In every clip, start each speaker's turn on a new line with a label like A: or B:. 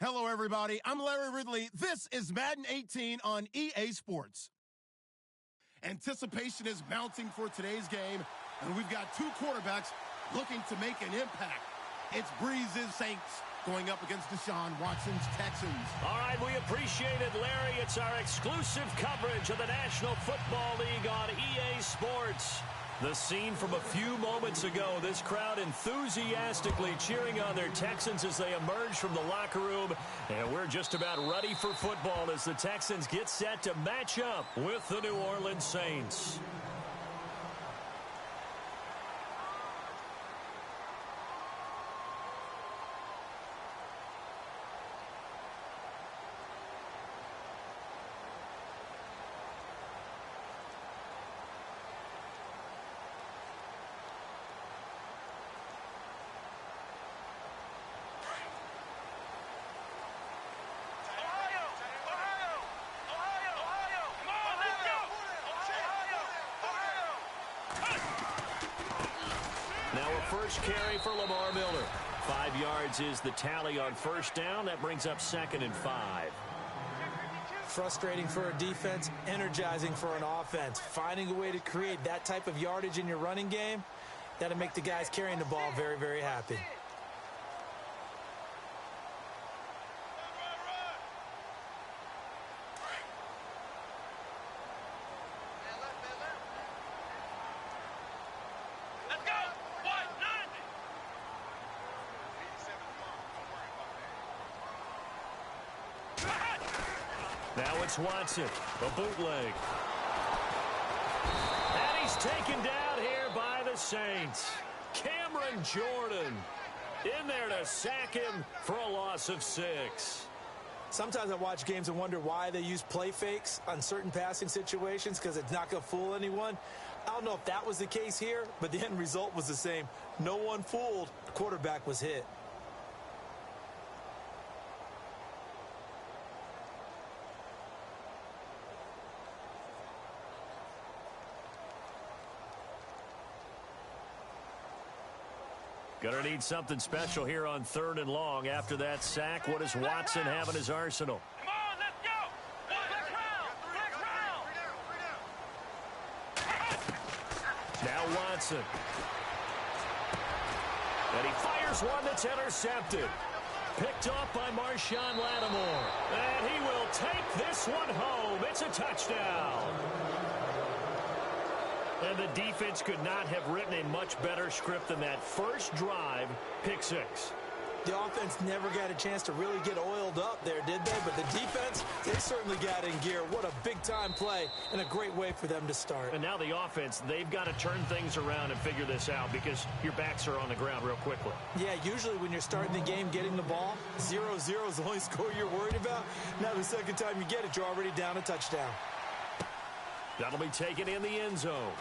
A: Hello, everybody. I'm Larry Ridley. This is Madden 18 on EA Sports. Anticipation is mounting for today's game, and we've got two quarterbacks looking to make an impact. It's Breeze's Saints going up against Deshaun Watson's Texans.
B: All right, we appreciate it, Larry. It's our exclusive coverage of the National Football League on EA Sports. The scene from a few moments ago, this crowd enthusiastically cheering on their Texans as they emerge from the locker room. And we're just about ready for football as the Texans get set to match up with the New Orleans Saints. First carry for Lamar Miller. 5 yards is the tally on first down. That brings up 2nd and 5.
C: Frustrating for a defense, energizing for an offense. Finding a way to create that type of yardage in your running game, that'll make the guys carrying the ball very, very happy.
B: Now it's Watson, a bootleg. And he's taken down here by the Saints. Cameron Jordan in there to sack him for a loss of 6.
C: Sometimes I watch games and wonder why they use play fakes on certain passing situations because it's not going to fool anyone. I don't know if that was the case here, but the end result was the same. No one fooled. The quarterback was hit.
B: Gonna need something special here on 3rd and long. After that sack, what does Watson have in his arsenal?
D: Come on, let's go! Flex round!
B: Now Watson. And he fires one that's intercepted. Picked off by Marshawn Lattimore. And he will take this one home. It's a touchdown. And the defense could not have written a much better script than that first drive, pick 6.
C: The offense never got a chance to really get oiled up there, did they? But the defense, they certainly got in gear. What a big-time play and a great way for them to start.
B: And now the offense, they've got to turn things around and figure this out because your backs are on the ground real quickly.
C: Yeah, usually when you're starting the game getting the ball, 0-0 is the only score you're worried about. Now the second time you get it, you're already down a touchdown.
B: That'll be taken in the end zone.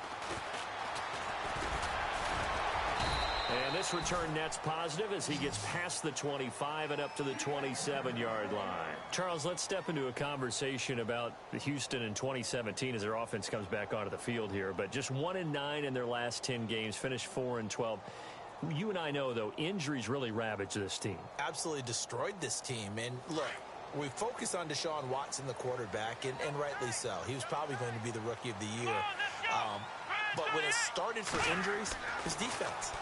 B: And this return net's positive as he gets past the 25 and up to the 27-yard line. Charles, let's step into a conversation about Houston in 2017 as their offense comes back onto the field here. But just 1-9 in their last 10 games, finished 4-12. You and I know, though, injuries really ravaged this team.
C: Absolutely destroyed this team. And look, we focus on Deshaun Watson, the quarterback, and rightly so. He was probably going to be the rookie of the year. But when it started for injuries, it was defense.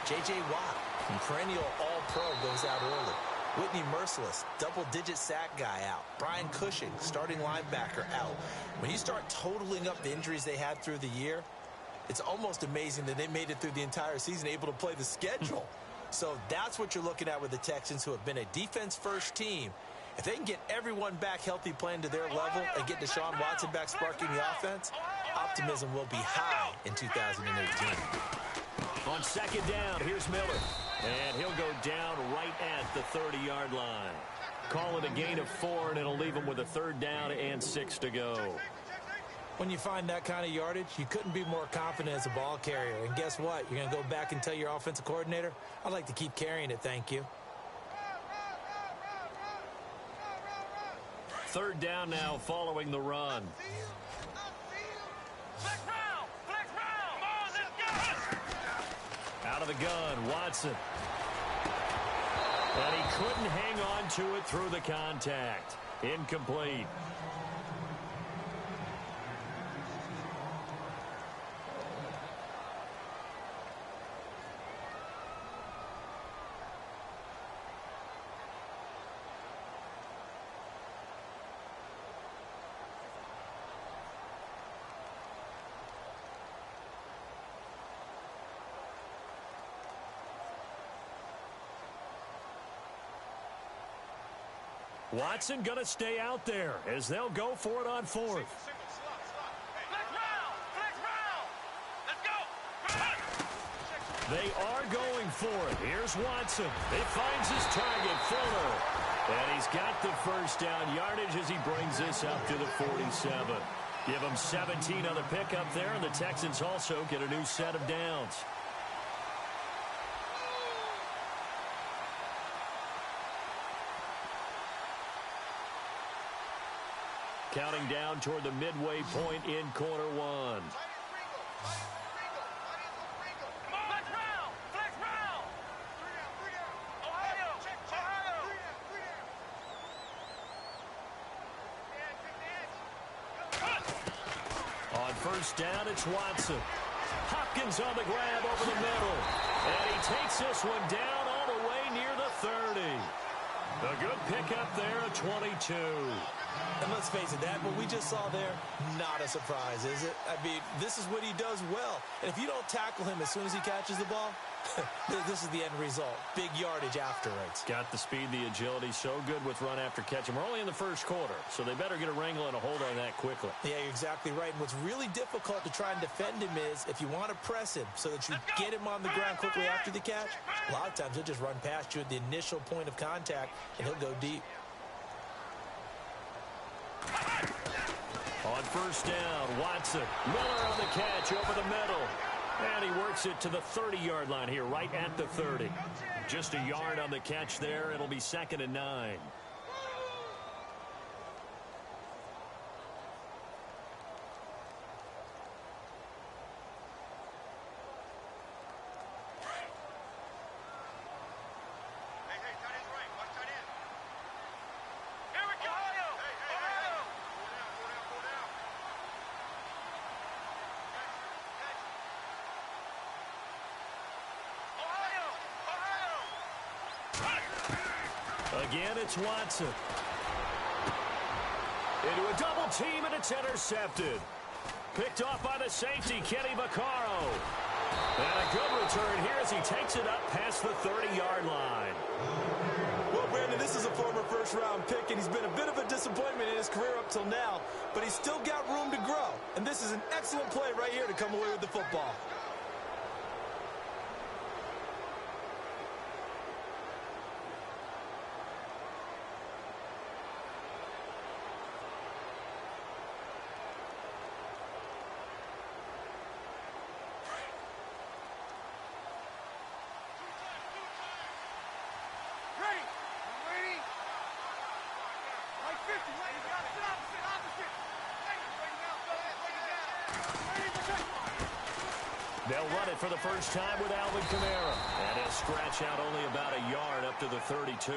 C: J.J. Watt, perennial all-pro, goes out early. Whitney Merciless, double-digit sack guy out. Brian Cushing, starting linebacker, out. When you start totaling up the injuries they had through the year, it's almost amazing that they made it through the entire season able to play the schedule. So that's what you're looking at with the Texans, who have been a defense-first team. If they can get everyone back healthy playing to their level and get Deshaun Watson back sparking the offense, optimism will be high in 2018.
B: On 2nd down, here's Miller. And he'll go down right at the 30-yard line. Call it a gain of 4, and it'll leave him with a 3rd down and 6 to go.
C: When you find that kind of yardage, you couldn't be more confident as a ball carrier. And guess what? You're going to go back and tell your offensive coordinator, I'd like to keep carrying it, thank you.
B: 3rd down now following the run. Out of the gun, Watson. And he couldn't hang on to it through the contact. Incomplete. Watson going to stay out there as they'll go for it on fourth. They are going for it. Here's Watson. He finds his target, Fuller. And he's got the first down yardage as he brings this up to the 47. Give him 17 on the pickup there, and the Texans also get a new set of downs. Counting down toward the midway point in quarter one. On first down, it's Watson. Hopkins on the grab over the middle. And he takes this one down all the way near the 30. A good pickup there at 22.
C: And let's face it, that what we just saw there, not a surprise, is it? I mean, this is what he does well. And if you don't tackle him as soon as he catches the ball, this is the end result. Big yardage afterwards.
B: Got the speed, the agility, so good with run after catch. And we're only in the first quarter, so they better get a wrangle and a hold on that quickly.
C: Yeah, you're exactly right. And what's really difficult to try and defend him is if you want to press him so that you get him on the ground quickly after the catch, a lot of times he'll just run past you at the initial point of contact, and he'll go deep.
B: On first down, Watson. Miller on the catch over the middle. And he works it to the 30-yard line here, right at the 30. Just a yard on the catch there. It'll be 2nd and 9. Again, it's Watson. Into a double team, and it's intercepted. Picked off by the safety, Kenny Vaccaro. And a good return here as he takes it up past the 30-yard line.
C: Well, Brandon, this is a former first-round pick, and he's been a bit of a disappointment in his career up till now, but he's still got room to grow. And this is an excellent play right here to come away with the football.
B: They'll run it for the first time with Alvin Kamara. And he'll scratch out only about a yard up to the 32.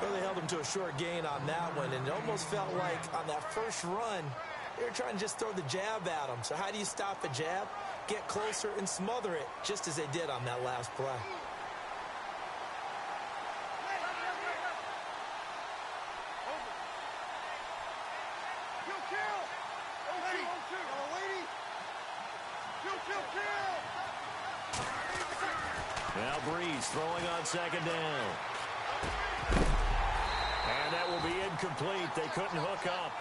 C: Well, they held him to a short gain on that one, and it almost felt like on that first run, they were trying to just throw the jab at him. So how do you stop a jab? Get closer and smother it, just as they did on that last play.
B: Now Breeze throwing on second down. And that will be incomplete. They couldn't hook up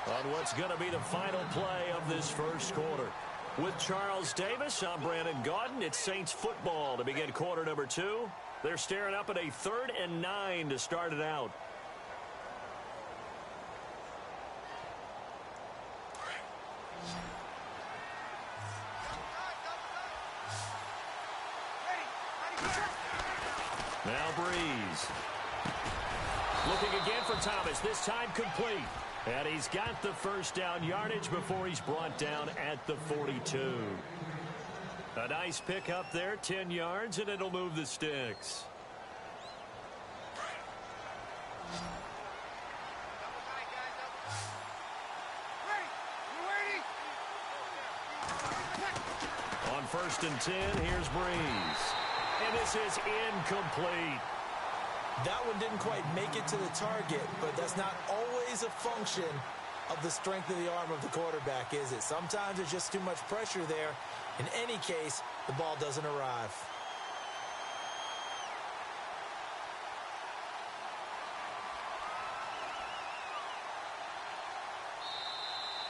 B: on what's going to be the final play of this first quarter. With Charles Davis, I'm Brandon Gaudin. It's Saints football to begin quarter number 2. They're staring up at a 3rd and 9 to start it out. Now Breeze. Looking again for Thomas, this time complete. And he's got the first down yardage before he's brought down at the 42. A nice pickup there, 10 yards, and it'll move the sticks. On 1st and 10, here's Breeze. And this is incomplete.
C: That one didn't quite make it to the target, but that's not always a function of the strength of the arm of the quarterback, is it? Sometimes there's just too much pressure there. In any case, the ball doesn't arrive.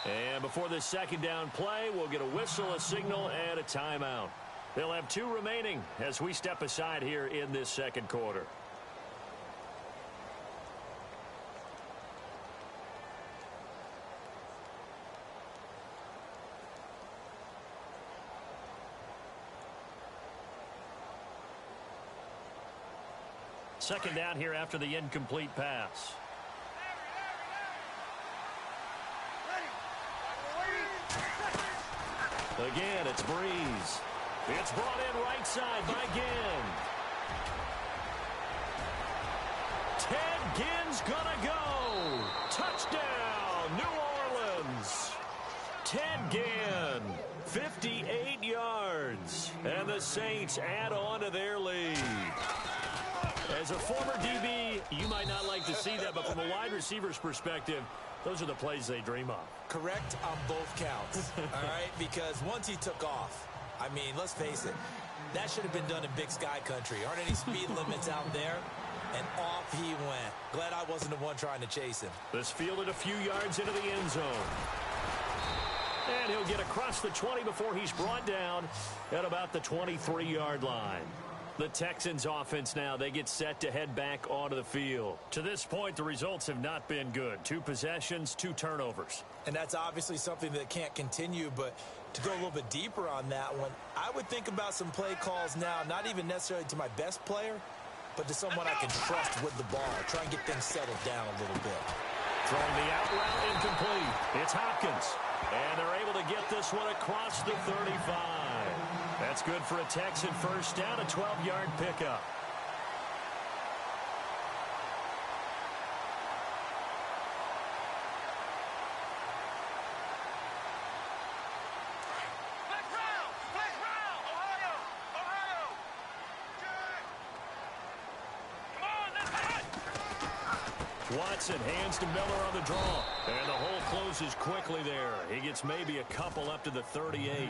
B: And before this second down play, we'll get a whistle, a signal, and a timeout. They'll have 2 remaining as we step aside here in this second quarter. Second down here after the incomplete pass. Again, it's Breeze. It's brought in right side by Ginn. Ted Ginn's gonna go. Touchdown, New Orleans. Ted Ginn, 58 yards. And the Saints add on to their lead. As a former DB, you might not like to see that, but from a wide receiver's perspective, those are the plays they dream of.
C: Correct on both counts, all right? Because once he took off, I mean, let's face it, that should have been done in Big Sky country. Aren't any speed limits out there? And off he went. Glad I wasn't the one trying to chase him.
B: This fielded a few yards into the end zone. And he'll get across the 20 before he's brought down at about the 23-yard line. The Texans offense now, they get set to head back onto the field. To this point, the results have not been good. 2 possessions, 2 turnovers.
C: And that's obviously something that can't continue, but to go a little bit deeper on that one, I would think about some play calls now, not even necessarily to my best player, but to someone I can trust with the ball. Try and get things settled down a little bit.
B: Throwing the out route incomplete. It's Hopkins. And they're able to get this one across the 35. That's good for a Texan first down, a 12-yard pickup. Watson hands to Miller on the draw. And the hole closes quickly there. He gets maybe a couple up to the 38.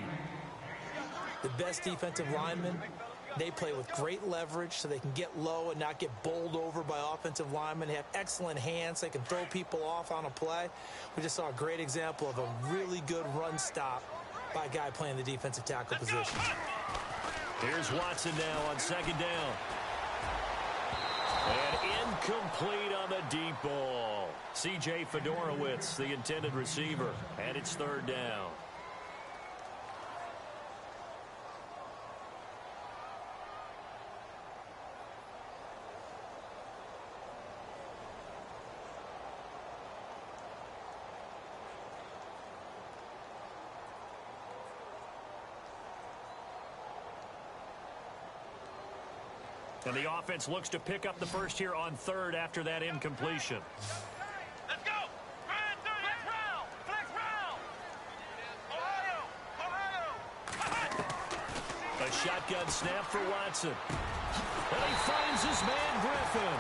C: The best defensive linemen, they play with great leverage so they can get low and not get bowled over by offensive linemen. They have excellent hands. They can throw people off on a play. We just saw a great example of a really good run stop by a guy playing the defensive tackle position.
B: Here's Watson now on second down. And incomplete on the deep ball. C.J. Fedorowicz, the intended receiver, and it's third down. And the offense looks to pick up the first here on third after that incompletion.
D: Let's go! Flex round! Flex round! Ohio!
B: A shotgun snap for Watson. And he finds his man Griffin.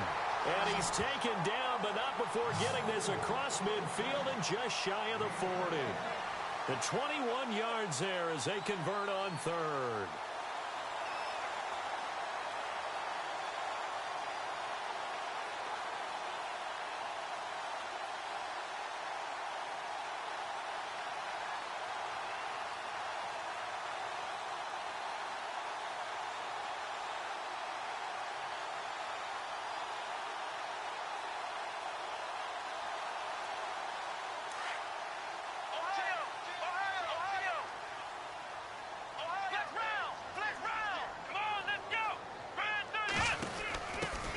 B: And he's taken down, but not before getting this across midfield and just shy of the 40. The 21 yards there as they convert on third.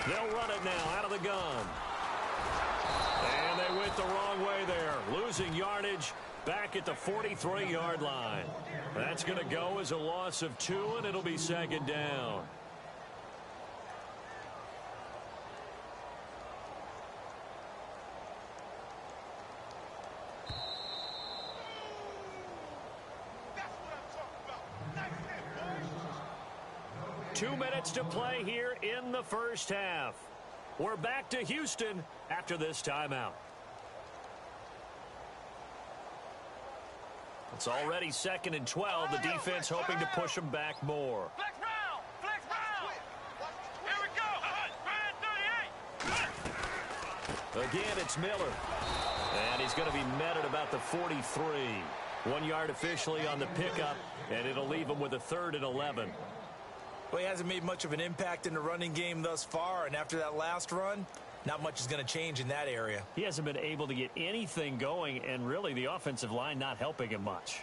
B: They'll run it now out of the gun. And they went the wrong way there. Losing yardage back at the 43-yard line. That's going to go as a loss of 2, and it'll be second down. 2 minutes to play here in the first half. We're back to Houston after this timeout. It's already 2nd and 12. The defense hoping to push them back more.
D: Flex round! Flex round! Here we go! Brand 38!
B: Again, it's Miller. And he's going to be met at about the 43. 1 yard officially on the pickup, and it'll leave him with a 3rd and 11.
C: Well, he hasn't made much of an impact in the running game thus far, and after that last run, not much is going to change in that area.
B: He hasn't been able to get anything going, and really the offensive line not helping him much.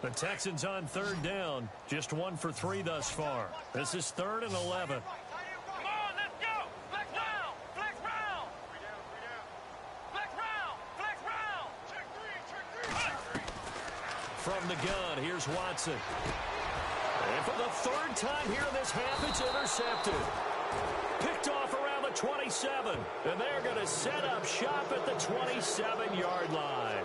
B: The Texans on 3rd down. Just 1 for 3 thus far. This is 3rd and 11.
D: Come on, let's go! Flex round! Flex round! Flex round! Flex round! Check three!
B: From the gun, here's Watson. And for the 3rd time here in this half, it's intercepted. Picked off around the 27. And they're going to set up shop at the 27-yard line.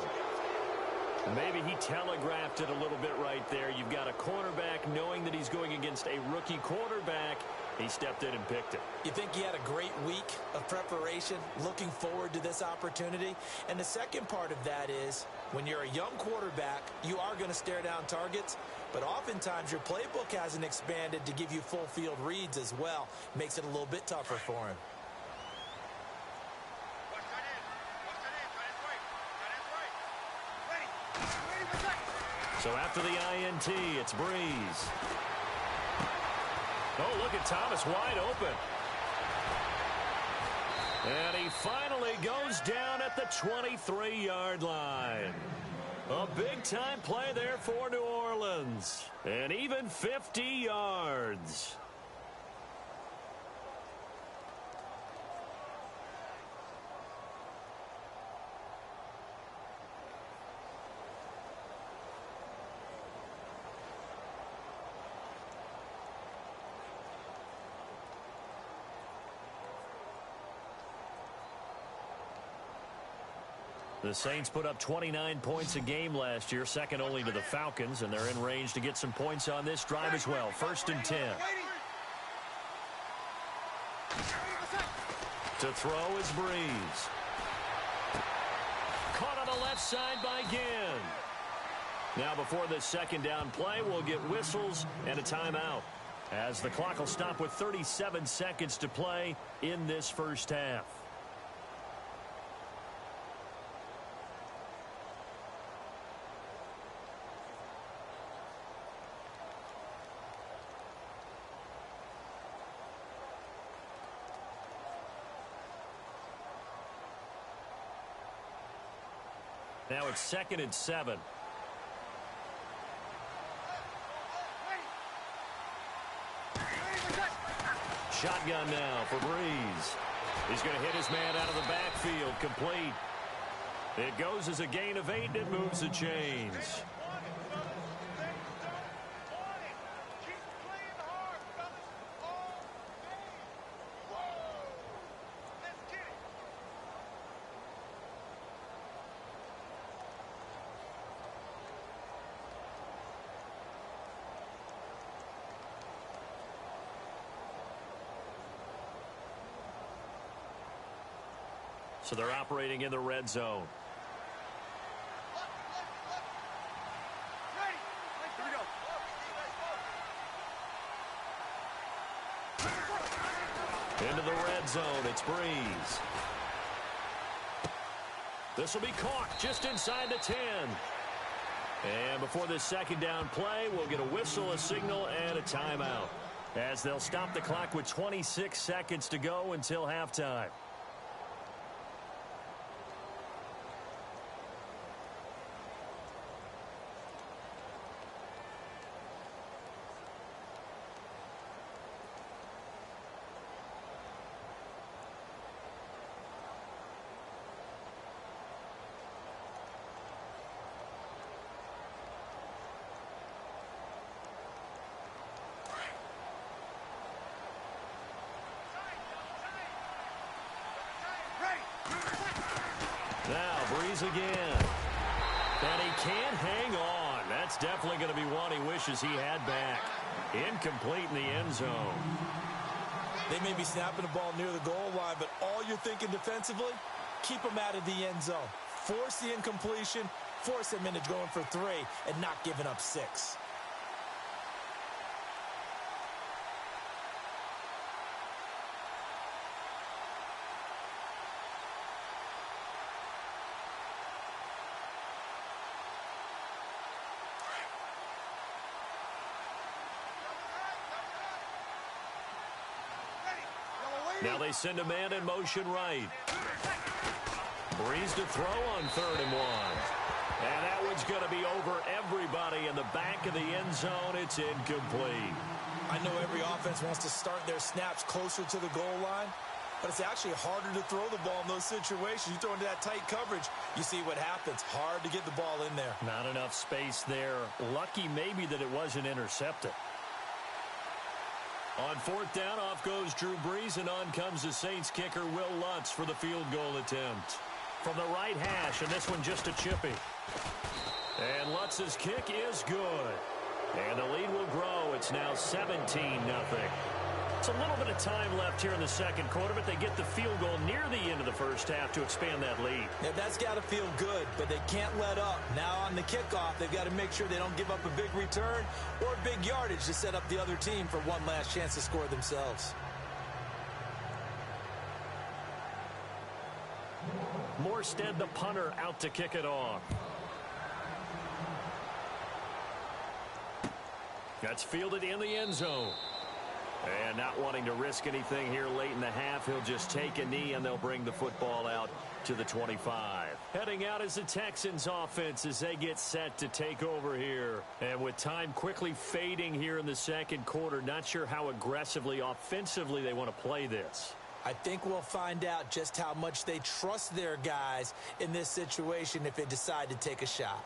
B: Maybe he telegraphed it a little bit right there. You've got a cornerback knowing that he's going against a rookie quarterback. He stepped in and picked it.
C: You think he had a great week of preparation, looking forward to this opportunity? And the second part of that is, when you're a young quarterback, you are going to stare down targets, but oftentimes your playbook hasn't expanded to give you full field reads as well. Makes it a little bit tougher for him.
B: So after the INT, it's Breeze. Oh, look at Thomas wide open. And he finally goes down at the 23-yard line. A big-time play there for New Orleans. And even 50 yards. The Saints put up 29 points a game last year, second only to the Falcons, and they're in range to get some points on this drive as well. 1st and 10. To throw is Breeze. Caught on the left side by Ginn. Now before this 2nd down play, we'll get whistles and a timeout, as the clock will stop with 37 seconds to play in this first half. Now it's 2nd and 7. Shotgun now for Breeze. He's going to hit his man out of the backfield. Complete. It goes as a gain of 8, and it moves the chains. So they're operating in the red zone. Into the red zone, it's Breeze. This will be caught just inside the 10. And before this 2nd down play, we'll get a whistle, a signal, and a timeout, as they'll stop the clock with 26 seconds to go until halftime. Now Breeze again. And he can't hang on. That's definitely going to be one he wishes he had back. Incomplete in the end zone.
C: They may be snapping the ball near the goal line, but all you're thinking defensively, keep them out of the end zone. Force the incompletion, force them into going for 3, and not giving up 6.
B: Now they send a man in motion right. Breeze to throw on 3rd and 1. And that one's going to be over everybody in the back of the end zone. It's incomplete.
C: I know every offense wants to start their snaps closer to the goal line, but it's actually harder to throw the ball in those situations. You throw into that tight coverage, you see what happens. Hard to get the ball in there.
B: Not enough space there. Lucky maybe that it wasn't intercepted. On 4th down, off goes Drew Brees, and on comes the Saints kicker, Will Lutz, for the field goal attempt. From the right hash, and this one just a chippy. And Lutz's kick is good. And the lead will grow. It's now 17-0. It's a little bit of time left here in the second quarter, but they get the field goal near the end of the first half to expand that lead.
C: Yeah, that's got to feel good, but they can't let up. Now on the kickoff, they've got to make sure they don't give up a big return or big yardage to set up the other team for one last chance to score themselves.
B: Morstead, the punter, out to kick it off. That's fielded in the end zone. And not wanting to risk anything here late in the half, he'll just take a knee, and they'll bring the football out to the 25. Heading out is the Texans offense as they get set to take over here. And with time quickly fading here in the second quarter, not sure how aggressively, offensively they want to play this.
C: I think we'll find out just how much they trust their guys in this situation if they decide to take a shot.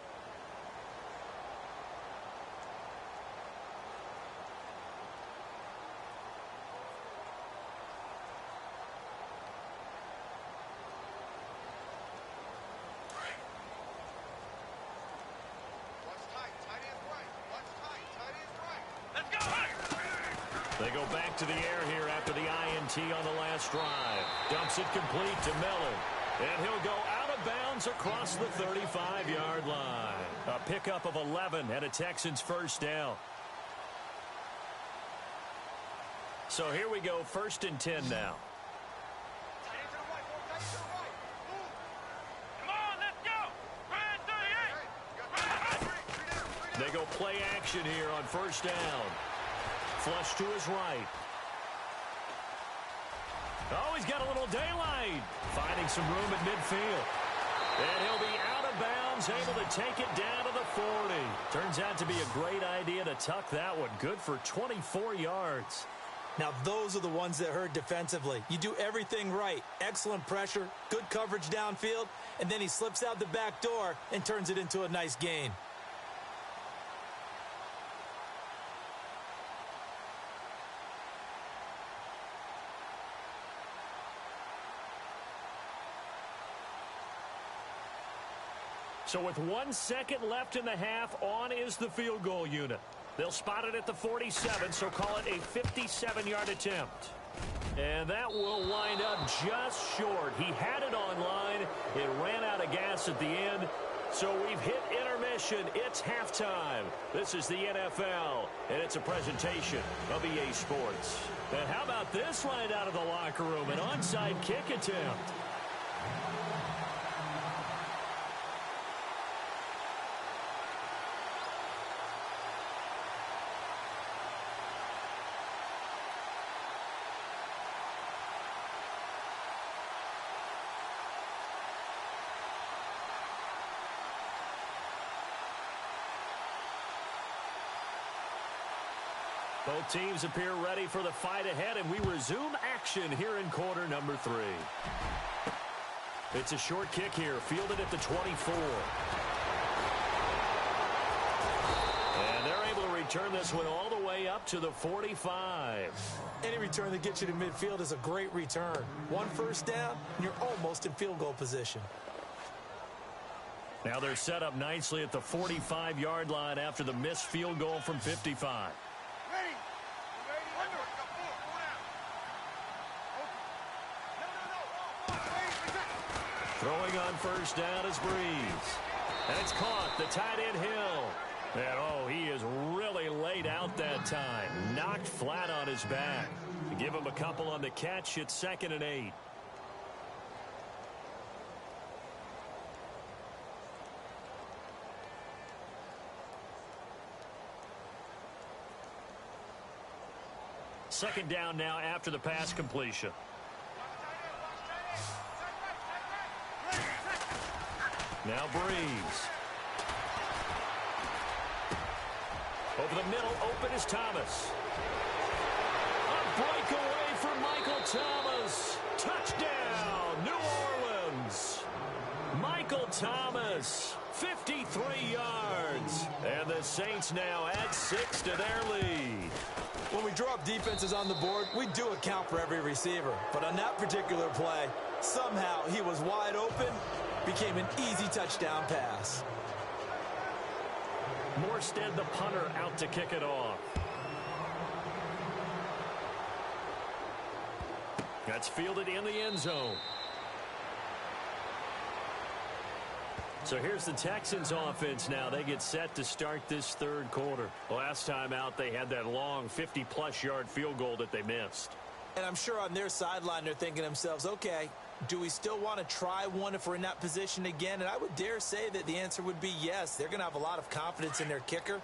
B: They go back to the air here after the INT on the last drive. Dumps it complete to Miller. And he'll go out of bounds across the 35-yard line. A pickup of 11 and a Texans first down. So here we go, 1st and 10 now. They go play action here on 1st down. Flush to his right. Oh, he's got a little daylight. Finding some room at midfield. And he'll be out of bounds, able to take it down to the 40. Turns out to be a great idea to tuck that one. Good for 24 yards.
C: Now, those are the ones that hurt defensively. You do everything right. Excellent pressure, good coverage downfield, and then he slips out the back door and turns it into a nice gain.
B: So with 1 second left in the half, on is the field goal unit. They'll spot it at the 47, so call it a 57-yard attempt. And that will wind up just short. He had it on line. It ran out of gas at the end. So we've hit intermission. It's halftime. This is the NFL, and it's a presentation of EA Sports. And how about this right out of the locker room? An onside kick attempt. Both teams appear ready for the fight ahead, and we resume action here in quarter number 3. It's a short kick here, fielded at the 24. And they're able to return this one all the way up to the 45.
C: Any return that gets you to midfield is a great return. 1 first down, and you're almost in field goal position.
B: Now they're set up nicely at the 45-yard line after the missed field goal from 55.
D: Ready.
B: Throwing on first down is Breeze. And it's caught. The tight end Hill. And, oh, he is really laid out that time. Knocked flat on his back. To give him a couple on the catch, it's 2nd and 8. Second down now after the pass completion. Now Breeze. Over the middle, open is Thomas. A breakaway for Michael Thomas. Touchdown, New Orleans. Michael Thomas, 53 yards. And the Saints now add 6 to their lead.
C: When we draw up defenses on the board, we do account for every receiver. But on that particular play, somehow he was wide open, became an easy touchdown pass.
B: Morstead, the punter, out to kick it off. That's fielded in the end zone. So here's the Texans offense now. They get set to start this third quarter. Last time out, they had that long 50-plus yard field goal that they missed.
C: And I'm sure on their sideline they're thinking to themselves, okay, do we still want to try one if we're in that position again? And I would dare say that the answer would be yes. They're going to have a lot of confidence in their kicker.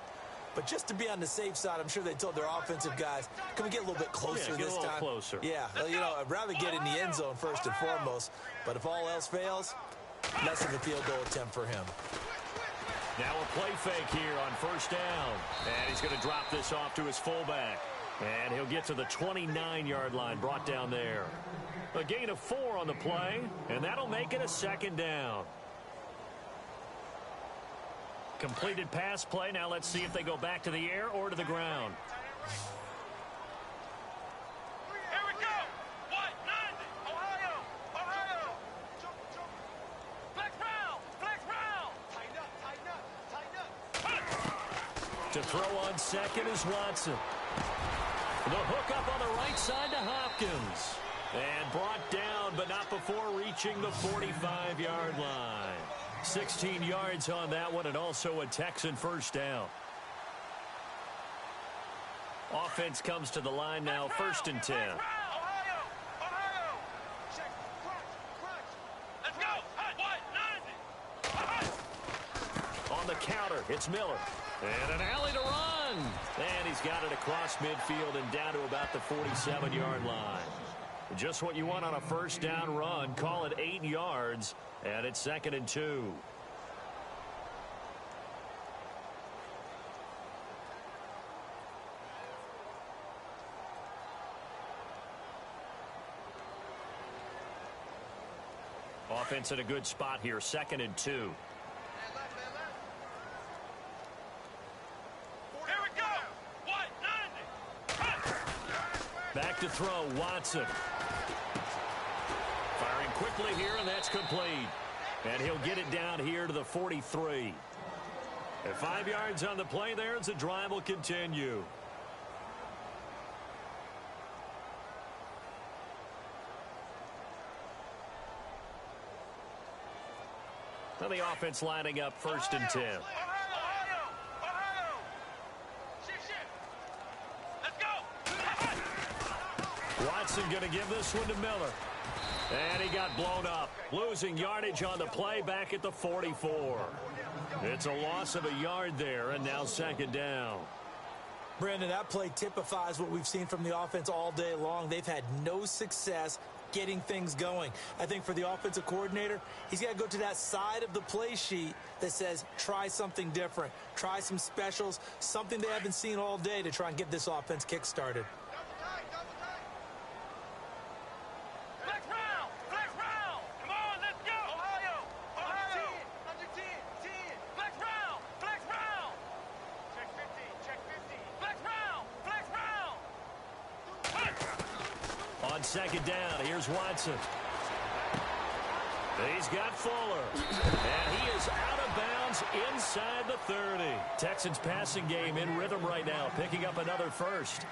C: But just to be on the safe side, I'm sure they told their offensive guys, can we get a little bit closer
B: this time?
C: Get a little
B: closer.
C: Yeah, well, you know, I'd rather get in the end zone first and foremost. But if all else fails, less of a field goal attempt for him.
B: Now a play fake here on first down. And he's going to drop this off to his fullback. And he'll get to the 29-yard line, brought down there. A gain of 4 on the play, and that'll make it a 2nd down. Completed pass play. Now let's see if they go back to the air or to the ground.
D: Here we go. What? 90. Ohio. Flex round. Tighten up.
B: To throw on second is Watson. The hook up on the right side to Hopkins. And brought down, but not before reaching the 45-yard line. 16 yards on that one, and also a Texan first down. Offense comes to the line now, 1st and 10.
D: Ohio. Check. Crunch. Let's go. What? 90.
B: On the counter, it's Miller. And an alley to run. And he's got it across midfield and down to about the 47-yard line. Just what you want on a first down run. Call it 8 yards, and it's 2nd and 2. Offense in a good spot here, 2nd and 2.
D: Here we go. What? 90.
B: Back to throw, Watson. Firing quickly here, and that's complete. And he'll get it down here to the 43. And 5 yards on the play there as the drive will continue. Now the offense lining up 1st and 10.
D: Ohio. Shift. Let's go.
B: Watson going to give this one to Miller. And he got blown up. Losing yardage on the play back at the 44. It's a loss of a yard there, and now 2nd down.
C: Brandon, that play typifies what we've seen from the offense all day long. They've had no success getting things going. I think for the offensive coordinator, he's got to go to that side of the play sheet that says try something different, try some specials, something they haven't seen all day to try and get this offense kick-started.
D: Flex round. Come on, let's go. Ohio. Under 10. Flex round. Check 50. Flex round.
B: On 2nd down, here's Watson. He's got Fuller. And he is out of bounds inside the 30. Texans passing game in rhythm right now, picking up another first.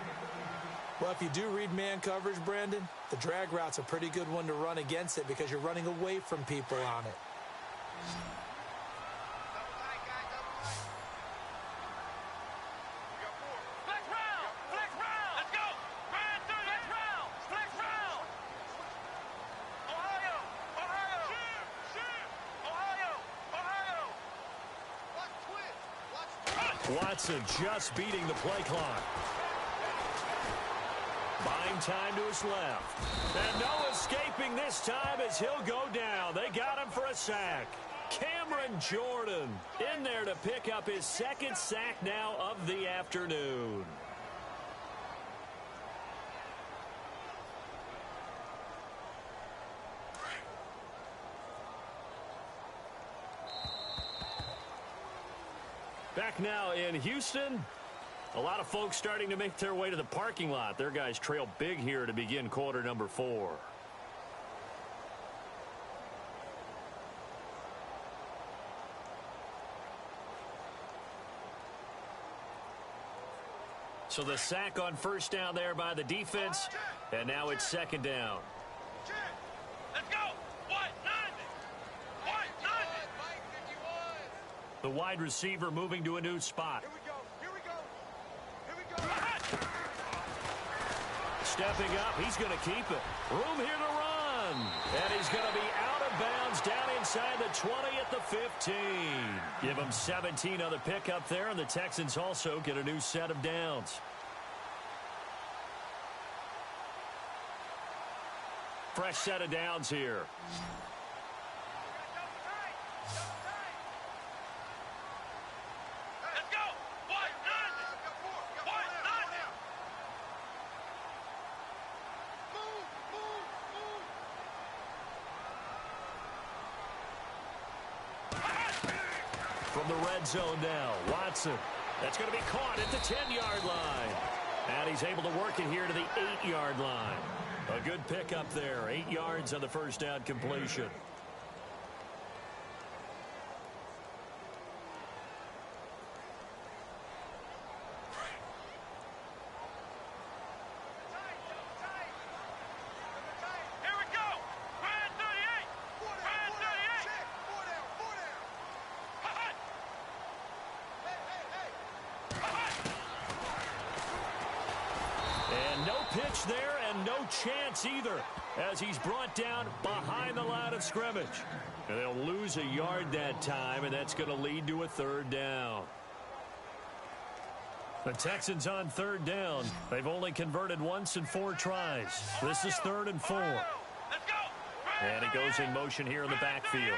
C: Well, if you do read man coverage, Brandon, the drag route's a pretty good one to run against it because you're running away from people on it.
B: Watson just beating the play clock. Buying time to his left. And no escaping this time as he'll go down. They got him for a sack. Cameron Jordan in there to pick up his second sack now of the afternoon. Back now in Houston, a lot of folks starting to make their way to the parking lot. Their guys trail big here to begin quarter number 4. So the sack on first down there by the defense, and now it's second down.
D: Let's go!
B: The wide receiver moving to a new spot.
D: Here we go!
B: Stepping up, he's going to keep it. Room here to run. And he's going to be out of bounds down inside the 20 at the 15. Give him 17 on the pickup there, and the Texans also get a new set of downs. Fresh set of downs here. From the red zone now, Watson. That's going to be caught at the 10-yard line. And he's able to work it here to the 8-yard line. A good pickup there. 8 yards on the first down completion. Pitch there and no chance either as he's brought down behind the line of scrimmage. And they'll lose a yard that time, and that's going to lead to a third down. The Texans on third down. They've only converted once in 4 tries. This is 3rd and 4. And he goes in motion here in the backfield.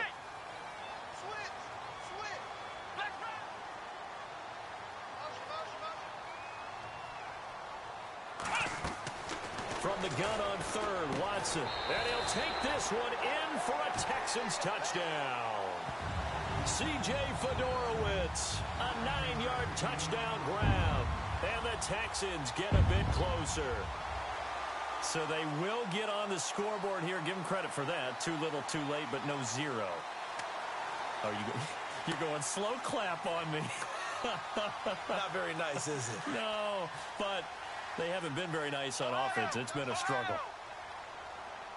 B: From the gun on third, Watson. And he'll take this one in for a Texans touchdown. C.J. Fedorowicz, a 9-yard touchdown grab. And the Texans get a bit closer. So they will get on the scoreboard here. Give them credit for that. Too little, too late, but no 0. Oh, you're going slow clap on me.
C: Not very nice, is it?
B: No, but they haven't been very nice on offense. It's been a struggle.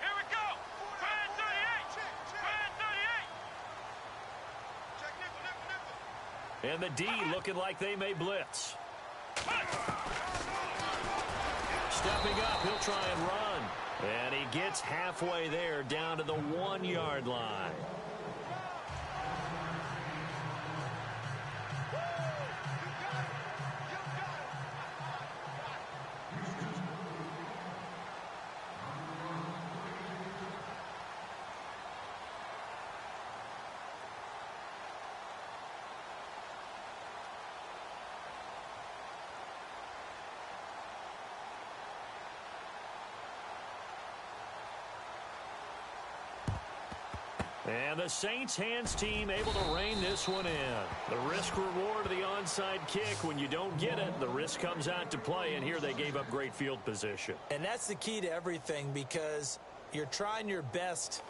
D: Here we go. Brand 38. Brand 38. Check nickel.
B: And the D looking like they may blitz. Stepping up, he'll try and run. And he gets halfway there down to the 1-yard line. And the Saints hands team able to rein this one in. The risk reward of the onside kick. When you don't get it, the risk comes out to play, and here they gave up great field position.
C: And that's the key to everything, because you're trying your best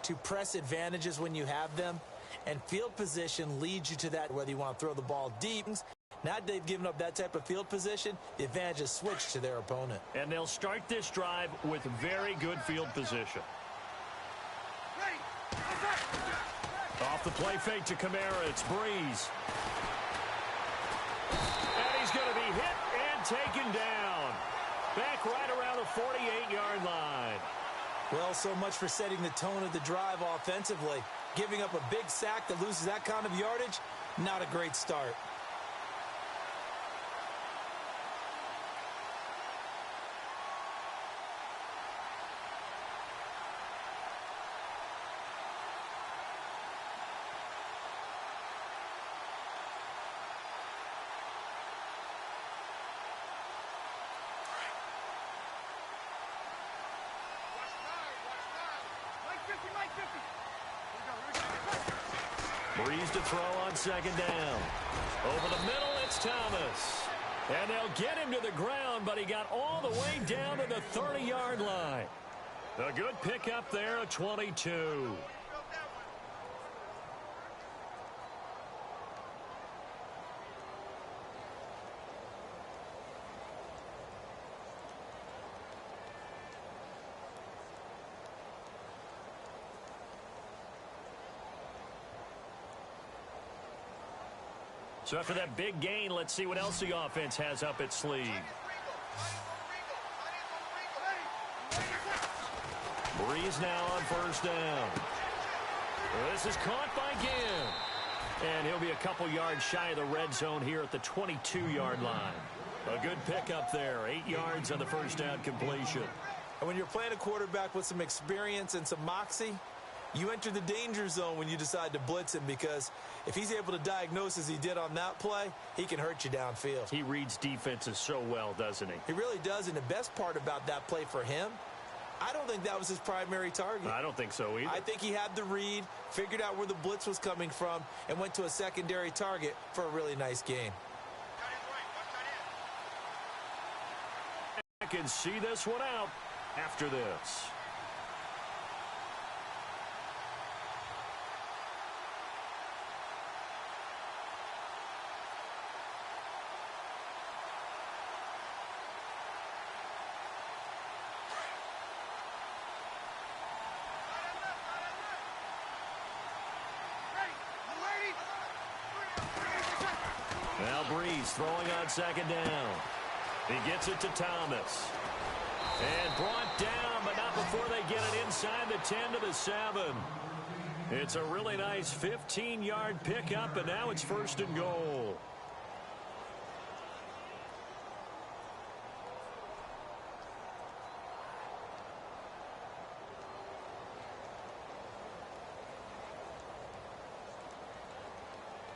C: to press advantages when you have them, and field position leads you to that, whether you want to throw the ball deep. Now they've given up that type of field position, the advantage is switched to their opponent.
B: And they'll start this drive with very good field position. Off the play fake to Kamara, it's Breeze. And he's going to be hit and taken down. Back right around the 48-yard line.
C: Well, so much for setting the tone of the drive offensively. Giving up a big sack that loses that kind of yardage, not a great start.
B: Breeze to throw on second down. Over the middle, it's Thomas. And they'll get him to the ground, but he got all the way down to the 30-yard line. A good pickup there, a 22. So after that big gain, let's see what else the offense has up its sleeve. Breeze now on first down. This is caught by Ginn. And he'll be a couple yards shy of the red zone here at the 22-yard line. A good pickup there, 8 yards on the first down completion.
C: And when you're playing a quarterback with some experience and some moxie, you enter the danger zone when you decide to blitz him, because if he's able to diagnose as he did on that play, he can hurt you downfield.
B: He reads defenses so well, doesn't he?
C: He really does, and the best part about that play for him, I don't think that was his primary target.
B: I don't think so either.
C: I think he had the read, figured out where the blitz was coming from, and went to a secondary target for a really nice gain.
B: I can see this one out after this. Now Breeze throwing on second down. He gets it to Thomas. And brought down, but not before they get it inside the 10 to the 7. It's a really nice 15-yard pickup, and now it's first and goal.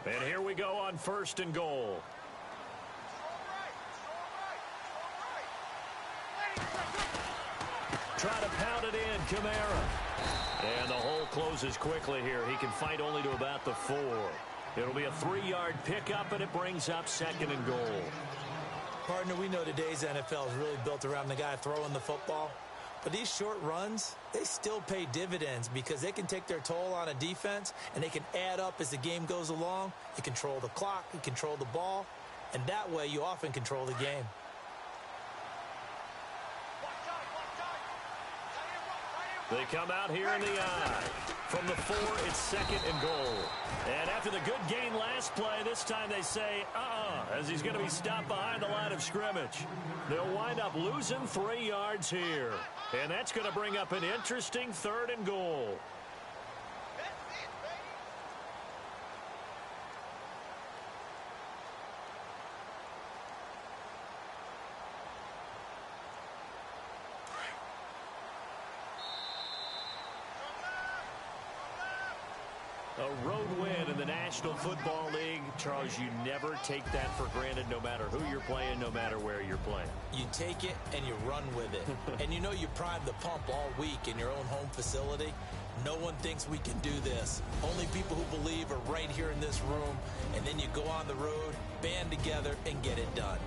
B: And here we go on first and goal. Try to pound it in, Kamara. And the hole closes quickly here. He can fight only to about the 4. It'll be a 3-yard pickup, and it brings up second and goal.
C: Partner, we know today's NFL is really built around the guy throwing the football. But these short runs, they still pay dividends because they can take their toll on a defense, and they can add up as the game goes along. You control the clock, you control the ball, and that way you often control the game.
B: They come out here in the eye. From the 4, it's second and goal. And after the good gain last play, this time they say, as he's going to be stopped behind the line of scrimmage. They'll wind up losing 3 yards here. And that's going to bring up an interesting third and goal. A road win in the National Football League. Charles, you never take that for granted, no matter who you're playing, no matter where you're playing.
C: You take it and you run with it. And you know you primed the pump all week in your own home facility. No one thinks we can do this. Only people who believe are right here in this room. And then you go on the road, band together, and get it done.